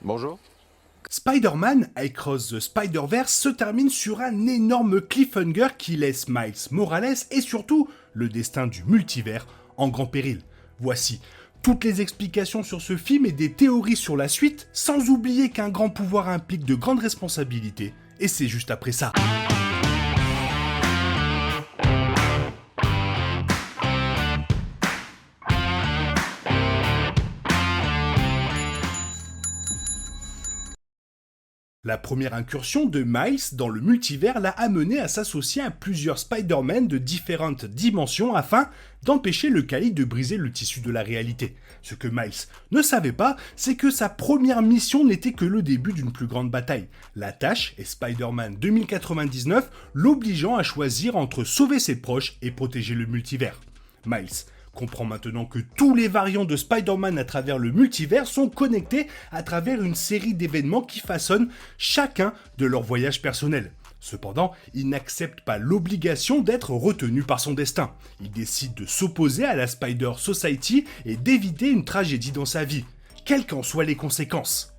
Bonjour. Spider-Man Across the Spider-Verse se termine sur un énorme cliffhanger qui laisse Miles Morales et surtout le destin du multivers en grand péril. Voici toutes les explications sur ce film et des théories sur la suite, sans oublier qu'un grand pouvoir implique de grandes responsabilités, et c'est juste après ça. La première incursion de Miles dans le multivers l'a amené à s'associer à plusieurs Spider-Man de différentes dimensions afin d'empêcher le Calice de briser le tissu de la réalité. Ce que Miles ne savait pas, c'est que sa première mission n'était que le début d'une plus grande bataille. La tâche est Spider-Man 2099, l'obligeant à choisir entre sauver ses proches et protéger le multivers. Miles comprend maintenant que tous les variants de Spider-Man à travers le multivers sont connectés à travers une série d'événements qui façonnent chacun de leur voyage personnel. Cependant, il n'accepte pas l'obligation d'être retenu par son destin. Il décide de s'opposer à la Spider Society et d'éviter une tragédie dans sa vie, quelles qu'en soient les conséquences.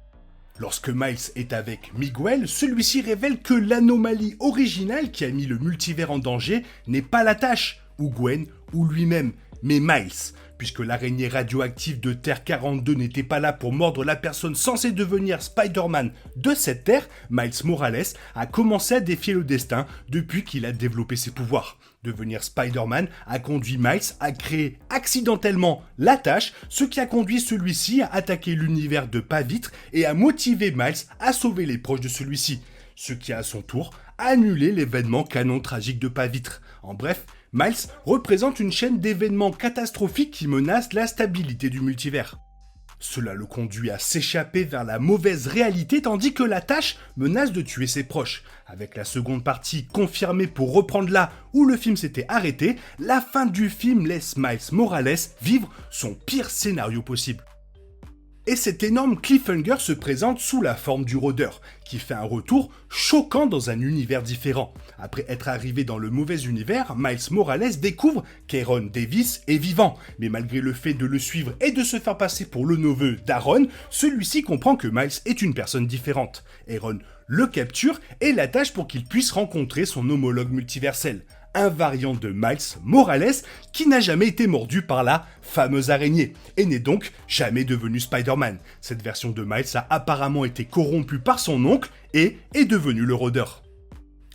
Lorsque Miles est avec Miguel, celui-ci révèle que l'anomalie originale qui a mis le multivers en danger n'est pas la tâche, ou Gwen, ou lui-même, mais Miles, puisque l'araignée radioactive de Terre 42 n'était pas là pour mordre la personne censée devenir Spider-Man de cette Terre, Miles Morales a commencé à défier le destin depuis qu'il a développé ses pouvoirs. Devenir Spider-Man a conduit Miles à créer accidentellement la tâche, ce qui a conduit celui-ci à attaquer l'univers de Pas-Vitre et à motiver Miles à sauver les proches de celui-ci, ce qui a à son tour annulé l'événement canon tragique de Pas-Vitre. En bref, Miles représente une chaîne d'événements catastrophiques qui menacent la stabilité du multivers. Cela le conduit à s'échapper vers la mauvaise réalité tandis que la tâche menace de tuer ses proches. Avec la seconde partie confirmée pour reprendre là où le film s'était arrêté, la fin du film laisse Miles Morales vivre son pire scénario possible. Et cet énorme cliffhanger se présente sous la forme du rôdeur, qui fait un retour choquant dans un univers différent. Après être arrivé dans le mauvais univers, Miles Morales découvre qu'Aaron Davis est vivant, mais malgré le fait de le suivre et de se faire passer pour le neveu d'Aaron, celui-ci comprend que Miles est une personne différente. Aaron le capture et l'attache pour qu'il puisse rencontrer son homologue multiversel. Un variant de Miles Morales qui n'a jamais été mordu par la fameuse araignée et n'est donc jamais devenu Spider-Man. Cette version de Miles a apparemment été corrompue par son oncle et est devenu le rôdeur.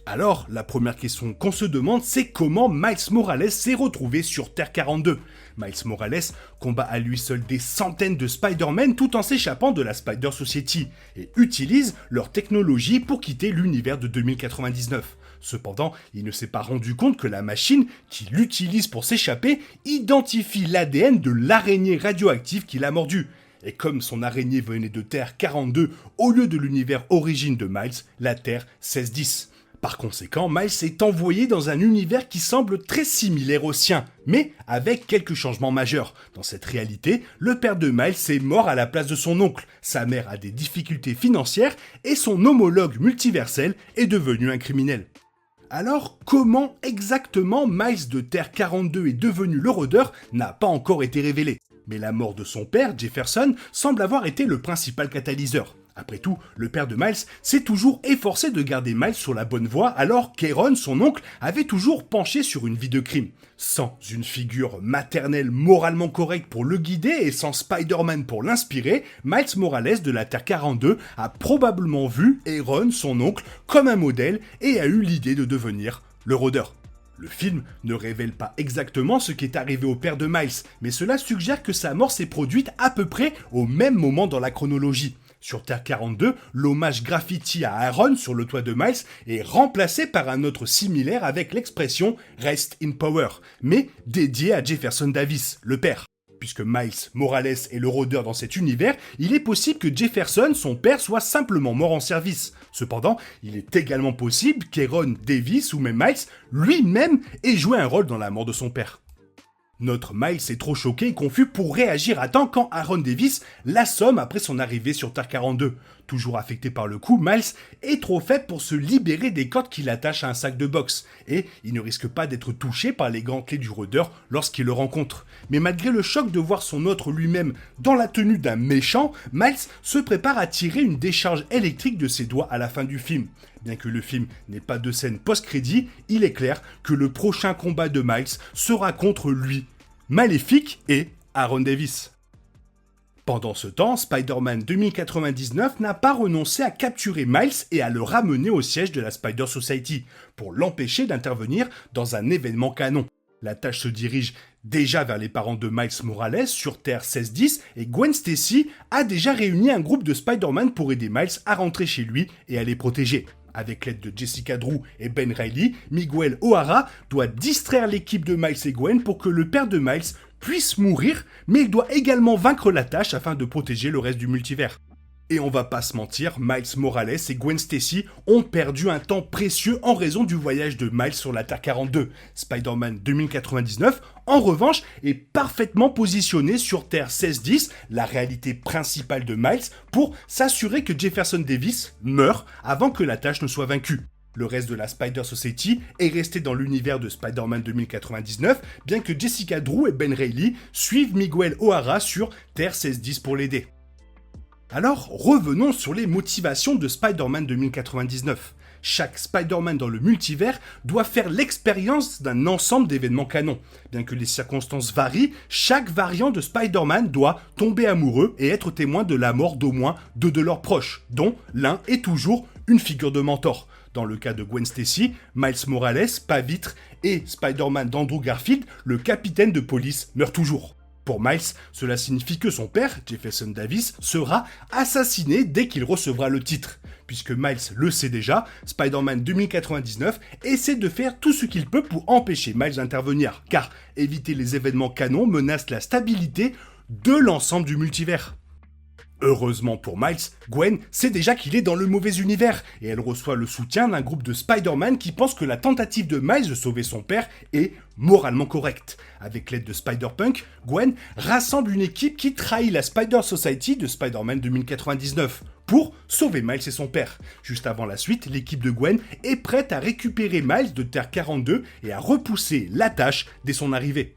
Alors, la première question qu'on se demande, c'est comment Miles Morales s'est retrouvé sur Terre 42. Miles Morales combat à lui seul des centaines de Spider-Man tout en s'échappant de la Spider Society et utilise leur technologie pour quitter l'univers de 2099. Cependant, il ne s'est pas rendu compte que la machine qu'il utilise pour s'échapper identifie l'ADN de l'araignée radioactive qui l'a mordu. Et comme son araignée venait de Terre 42 au lieu de l'univers origine de Miles, la Terre 1610. Par conséquent, Miles est envoyé dans un univers qui semble très similaire au sien, mais avec quelques changements majeurs. Dans cette réalité, le père de Miles est mort à la place de son oncle, sa mère a des difficultés financières et son homologue multiversel est devenu un criminel. Alors, comment exactement Miles de Terre 42 est devenu le rôdeur n'a pas encore été révélé. Mais la mort de son père, Jefferson, semble avoir été le principal catalyseur. Après tout, le père de Miles s'est toujours efforcé de garder Miles sur la bonne voie alors qu'Aaron, son oncle, avait toujours penché sur une vie de crime. Sans une figure maternelle moralement correcte pour le guider et sans Spider-Man pour l'inspirer, Miles Morales de la Terre 42 a probablement vu Aaron, son oncle, comme un modèle et a eu l'idée de devenir le rôdeur. Le film ne révèle pas exactement ce qui est arrivé au père de Miles, mais cela suggère que sa mort s'est produite à peu près au même moment dans la chronologie. Sur Terre 42, l'hommage graffiti à Aaron sur le toit de Miles est remplacé par un autre similaire avec l'expression « Rest in Power », mais dédié à Jefferson Davis, le père. Puisque Miles Morales est le rôdeur dans cet univers, il est possible que Jefferson, son père, soit simplement mort en service. Cependant, il est également possible qu'Aaron Davis ou même Miles lui-même ait joué un rôle dans la mort de son père. Notre Miles est trop choqué et confus pour réagir à temps quand Aaron Davis l'assomme après son arrivée sur Terre 42. Toujours affecté par le coup, Miles est trop faible pour se libérer des cordes qui l'attachent à un sac de boxe, et il ne risque pas d'être touché par les grands clés du rôdeur lorsqu'il le rencontre. Mais malgré le choc de voir son hôte lui-même dans la tenue d'un méchant, Miles se prépare à tirer une décharge électrique de ses doigts à la fin du film. Bien que le film n'ait pas de scène post-crédit, il est clair que le prochain combat de Miles sera contre lui, Maléfique et Aaron Davis. Pendant ce temps, Spider-Man 2099 n'a pas renoncé à capturer Miles et à le ramener au siège de la Spider Society, pour l'empêcher d'intervenir dans un événement canon. La tâche se dirige déjà vers les parents de Miles Morales sur Terre 1610 et Gwen Stacy a déjà réuni un groupe de Spider-Man pour aider Miles à rentrer chez lui et à les protéger. Avec l'aide de Jessica Drew et Ben Reilly, Miguel O'Hara doit distraire l'équipe de Miles et Gwen pour que le père de Miles puisse mourir, mais il doit également vaincre la tâche afin de protéger le reste du multivers. Et on va pas se mentir, Miles Morales et Gwen Stacy ont perdu un temps précieux en raison du voyage de Miles sur la Terre 42. Spider-Man 2099, en revanche, est parfaitement positionné sur Terre 1610, la réalité principale de Miles, pour s'assurer que Jefferson Davis meurt avant que la tâche ne soit vaincue. Le reste de la Spider Society est resté dans l'univers de Spider-Man 2099, bien que Jessica Drew et Ben Reilly suivent Miguel O'Hara sur Terre 1610 pour l'aider. Alors, revenons sur les motivations de Spider-Man 2099. Chaque Spider-Man dans le multivers doit faire l'expérience d'un ensemble d'événements canons. Bien que les circonstances varient, chaque variant de Spider-Man doit tomber amoureux et être témoin de la mort d'au moins deux de leurs proches, dont l'un est toujours une figure de mentor. Dans le cas de Gwen Stacy, Miles Morales, Pavitre et Spider-Man d'Andrew Garfield, le capitaine de police meurt toujours. Pour Miles, cela signifie que son père, Jefferson Davis, sera assassiné dès qu'il recevra le titre. Puisque Miles le sait déjà, Spider-Man 2099 essaie de faire tout ce qu'il peut pour empêcher Miles d'intervenir, car éviter les événements canons menace la stabilité de l'ensemble du multivers. Heureusement pour Miles, Gwen sait déjà qu'il est dans le mauvais univers, et elle reçoit le soutien d'un groupe de Spider-Man qui pense que la tentative de Miles de sauver son père est moralement correcte. Avec l'aide de Spider-Punk, Gwen rassemble une équipe qui trahit la Spider Society de Spider-Man 2099 pour sauver Miles et son père. Juste avant la suite, l'équipe de Gwen est prête à récupérer Miles de Terre 42 et à repousser la tâche dès son arrivée.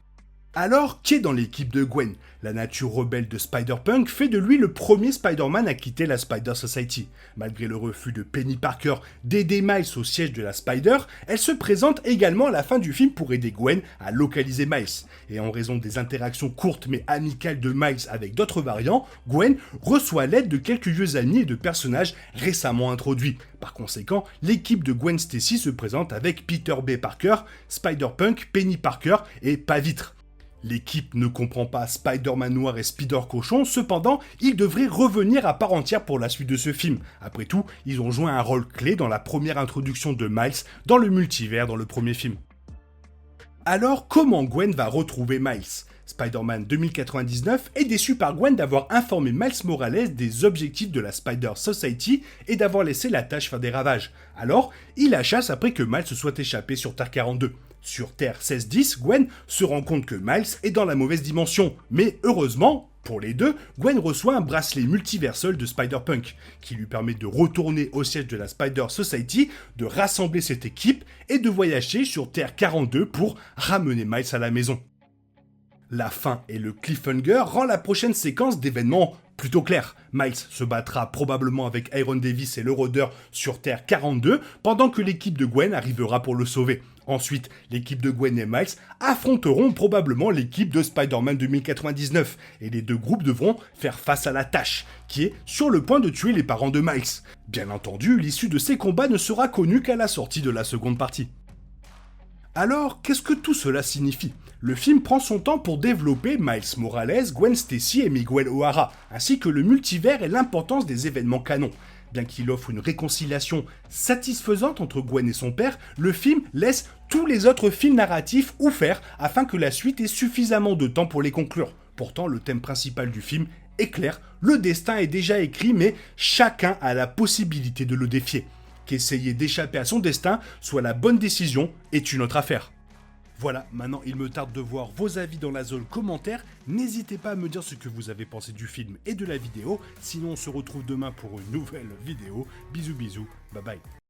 Alors, qui est dans l'équipe de Gwen ? La nature rebelle de Spider-Punk fait de lui le premier Spider-Man à quitter la Spider Society. Malgré le refus de Penny Parker d'aider Miles au siège de la Spider, elle se présente également à la fin du film pour aider Gwen à localiser Miles. Et en raison des interactions courtes mais amicales de Miles avec d'autres variants, Gwen reçoit l'aide de quelques vieux amis et de personnages récemment introduits. Par conséquent, l'équipe de Gwen Stacy se présente avec Peter B. Parker, Spider-Punk, Penny Parker et Pavitre. L'équipe ne comprend pas Spider-Man Noir et Spider-Cochon, cependant, ils devraient revenir à part entière pour la suite de ce film. Après tout, ils ont joué un rôle clé dans la première introduction de Miles dans le multivers dans le premier film. Alors, comment Gwen va retrouver Miles ? Spider-Man 2099 est déçu par Gwen d'avoir informé Miles Morales des objectifs de la Spider Society et d'avoir laissé la tâche faire des ravages. Alors, il la chasse après que Miles se soit échappé sur Terre 42. Sur Terre 1610, Gwen se rend compte que Miles est dans la mauvaise dimension, mais heureusement, pour les deux, Gwen reçoit un bracelet multiversel de Spider-Punk, qui lui permet de retourner au siège de la Spider Society, de rassembler cette équipe et de voyager sur Terre 42 pour ramener Miles à la maison. La fin et le cliffhanger rend la prochaine séquence d'événements plutôt claire. Miles se battra probablement avec Aaron Davis et le rôdeur sur Terre 42, pendant que l'équipe de Gwen arrivera pour le sauver. Ensuite, l'équipe de Gwen et Miles affronteront probablement l'équipe de Spider-Man 2099, et les deux groupes devront faire face à la tâche, qui est sur le point de tuer les parents de Miles. Bien entendu, l'issue de ces combats ne sera connue qu'à la sortie de la seconde partie. Alors, qu'est-ce que tout cela signifie ? Le film prend son temps pour développer Miles Morales, Gwen Stacy et Miguel O'Hara, ainsi que le multivers et l'importance des événements canons. Bien qu'il offre une réconciliation satisfaisante entre Gwen et son père, le film laisse tous les autres fils narratifs ouverts afin que la suite ait suffisamment de temps pour les conclure. Pourtant, le thème principal du film est clair, le destin est déjà écrit, mais chacun a la possibilité de le défier. Qu'essayer d'échapper à son destin soit la bonne décision est une autre affaire. Voilà, maintenant il me tarde de voir vos avis dans la zone commentaire. N'hésitez pas à me dire ce que vous avez pensé du film et de la vidéo. Sinon on se retrouve demain pour une nouvelle vidéo. Bisous bisous, bye bye.